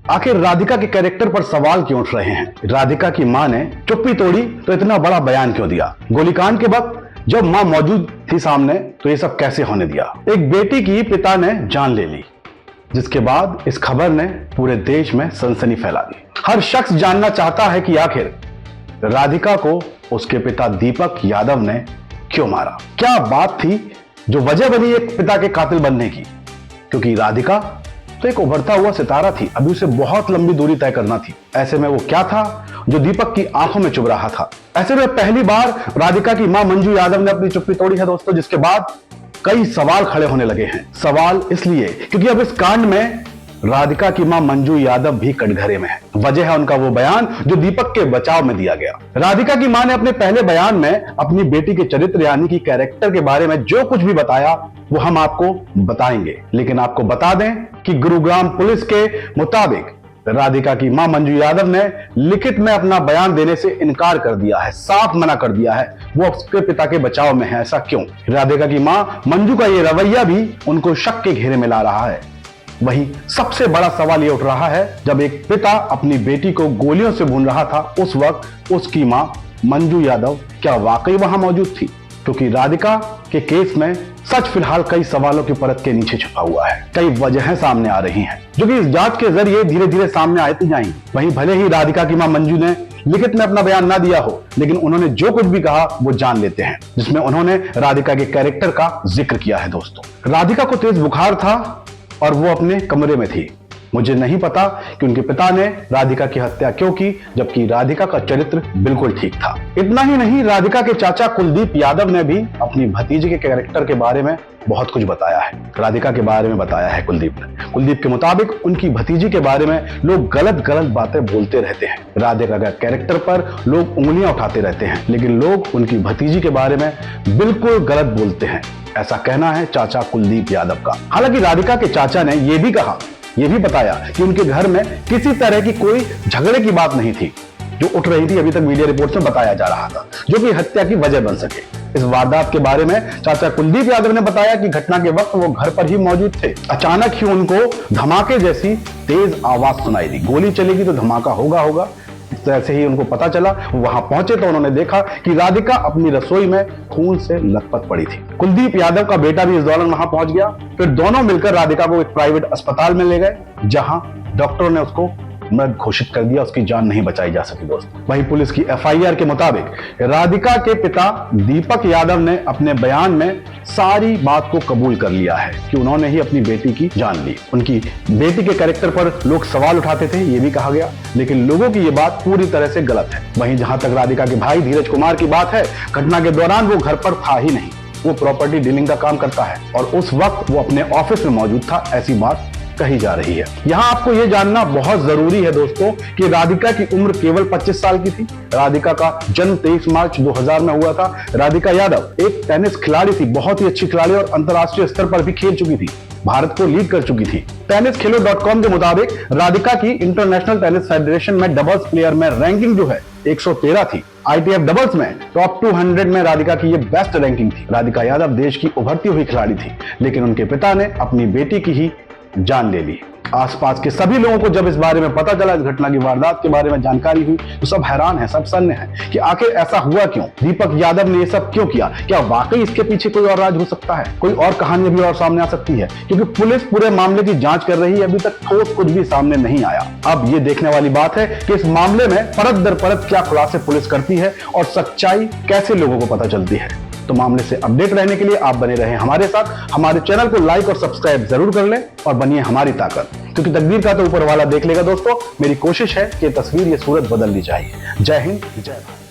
आखिर राधिका के कैरेक्टर पर सवाल क्यों उठ रहे हैं? राधिका की मां ने चुप्पी तोड़ी तो इतना बड़ा बयान क्यों दिया? गोलीकांड के वक्त जब मां मौजूद थी सामने तो ये सब कैसे होने दिया? एक बेटी की पिता ने जान ले ली, जिसके बाद इस खबर ने पूरे देश में सनसनी फैला दी। हर शख्स जानना चाहता है कि आखिर राधिका को उसके पिता दीपक यादव ने क्यों मारा। क्या बात थी जो वजह बनी एक पिता के कातिल बनने की? क्योंकि राधिका तो एक उभरता हुआ सितारा थी, अभी उसे बहुत लंबी दूरी तय करना थी। ऐसे में वो क्या था जो दीपक की आंखों में चुभ रहा था? ऐसे में पहली बार राधिका की मां मंजू यादव ने अपनी चुप्पी तोड़ी है दोस्तों, जिसके बाद कई सवाल खड़े होने लगे हैं। सवाल इसलिए क्योंकि अब इस कांड में राधिका की मां मंजू यादव भी कटघरे में है। वजह है उनका वो बयान जो दीपक के बचाव में दिया गया। राधिका की मां ने अपने पहले बयान में अपनी बेटी के चरित्र यानी कि कैरेक्टर के बारे में जो कुछ भी बताया वो हम आपको बताएंगे, लेकिन आपको बता दें कि गुरुग्राम पुलिस के मुताबिक राधिका की मां मंजू यादव ने लिखित में अपना बयान देने से इनकार कर दिया है, साफ मना कर दिया है वो उसके पिता के बचाव में है। ऐसा क्यों? राधिका की मां मंजू का ये रवैया भी उनको शक के घेरे में ला रहा है। वहीं सबसे बड़ा सवाल ये उठ रहा है, जब एक पिता अपनी बेटी को गोलियों से भून रहा था उस वक्त उसकी मां मंजू यादव क्या वाकई वहां मौजूद थी? क्योंकि राधिका के केस में सच फिलहाल कई सवालों की परत के नीचे छुपा हुआ है। कई वजहें सामने आ रही हैं जो कि इस जांच के जरिए धीरे धीरे सामने आती जाएंगी। वहीं भले ही राधिका की मां मंजू ने लिखित में अपना बयान ना दिया हो, लेकिन उन्होंने जो कुछ भी कहा वो जान लेते हैं, जिसमें उन्होंने राधिका के कैरेक्टर का जिक्र किया है। दोस्तों, राधिका को तेज बुखार था और वो अपने कमरे में थी। मुझे नहीं पता कि उनके पिता ने राधिका की हत्या क्यों की, जबकि राधिका का चरित्र बिल्कुल ठीक था। इतना ही नहीं, राधिका के चाचा कुलदीप यादव ने भी अपनी भतीजी के कैरेक्टर के बारे में बहुत कुछ बताया है। राधिका के बारे में बताया है कुलदीप ने। कुलदीप के मुताबिक उनकी भतीजी के बारे में लोग गलत गलत बातें बोलते रहते हैं। राधिका के कैरेक्टर पर लोग उंगलियां उठाते रहते हैं, लेकिन लोग उनकी भतीजी के बारे में बिल्कुल गलत बोलते हैं। ऐसा कहना है चाचा कुलदीप यादव का। हालांकि राधिका के चाचा ने यह भी कहा, यह भी बताया कि उनके घर में किसी तरह की कोई झगड़े की बात नहीं थी जो उठ रही थी, अभी तक मीडिया रिपोर्ट्स में बताया जा रहा था, जो कि हत्या की वजह बन सके। इस वारदात के बारे में चाचा कुलदीप यादव ने बताया कि घटना के वक्त वो घर पर ही मौजूद थे। अचानक ही उनको धमाके जैसी तेज आवाज सुनाई दी। गोली चलेगी तो धमाका होगा। जैसे ही उनको पता चला, वहां पहुंचे तो उन्होंने देखा कि राधिका अपनी रसोई में खून से लथपथ पड़ी थी। कुलदीप यादव का बेटा भी इस दौरान वहां पहुंच गया। फिर दोनों मिलकर राधिका को एक प्राइवेट अस्पताल में ले गए, जहां डॉक्टरों ने उसको मृत घोषित कर दिया। उसकी जान नहीं बचाई जा सकी। दोस्तों, वहीं पुलिस की एफआईआर के मुताबिक राधिका के पिता दीपक यादव ने अपने बयान में सारी बात को कबूल कर लिया है कि उन्होंने ही अपनी बेटी की जान ली। उनकी बेटी के कैरेक्टर पर लोग सवाल उठाते थे, ये भी कहा गया, लेकिन लोगों की ये बात पूरी तरह से गलत है। वहीं जहां तक राधिका के भाई धीरज कुमार की बात है, घटना के दौरान वो घर पर था ही नहीं। वो प्रॉपर्टी डीलिंग का काम करता है और उस वक्त वो अपने ऑफिस में मौजूद था, ऐसी बात कही जा रही है। यहां आपको यह जानना बहुत जरूरी है दोस्तों कि राधिका की उम्र केवल 25 साल की थी। राधिका का जन्म 23 मार्च 2000 में हुआ था। राधिका यादव एक टेनिस खिलाड़ी थी, बहुत ही अच्छी खिलाड़ी, और अंतर्राष्ट्रीय स्तर पर भी खेल चुकी थी, भारत को लीड कर चुकी थी। टेनिसखेलो.com के मुताबिक राधिका की इंटरनेशनल टेनिस फेडरेशन में डबल्स प्लेयर में रैंकिंग जो है 113 थी। ITF डबल्स में टॉप 200 में राधिका की ये बेस्ट रैंकिंग थी। राधिका यादव देश की उभरती हुई खिलाड़ी थी, लेकिन उनके पिता ने अपनी बेटी की ही जान ले ली। आसपास के सभी लोगों को जब इस बारे में पता चला, इस घटना की वारदात के बारे में जानकारी हुई, तो सब हैरान है, सब सन्न है कि आखिर ऐसा हुआ क्यों? दीपक यादव ने ये सब क्यों किया? क्या वाकई इसके पीछे कोई और राज हो सकता है? कोई और कहानी भी और सामने आ सकती है? क्योंकि पुलिस पूरे मामले की जांच कर रही है, अभी तक ठोस कुछ भी सामने नहीं आया। अब ये देखने वाली बात है कि इस मामले में परत दर परत क्या खुलासे पुलिस करती है और सच्चाई कैसे लोगों को पता चलती है। तो मामले से अपडेट रहने के लिए आप बने रहें हमारे साथ। हमारे चैनल को लाइक और सब्सक्राइब जरूर कर लें और बनिए हमारी ताकत, क्योंकि तकदीर का तो ऊपर वाला देख लेगा। दोस्तों, मेरी कोशिश है कि तस्वीर ये सूरत बदलनी चाहिए। जय हिंद, जय भारत।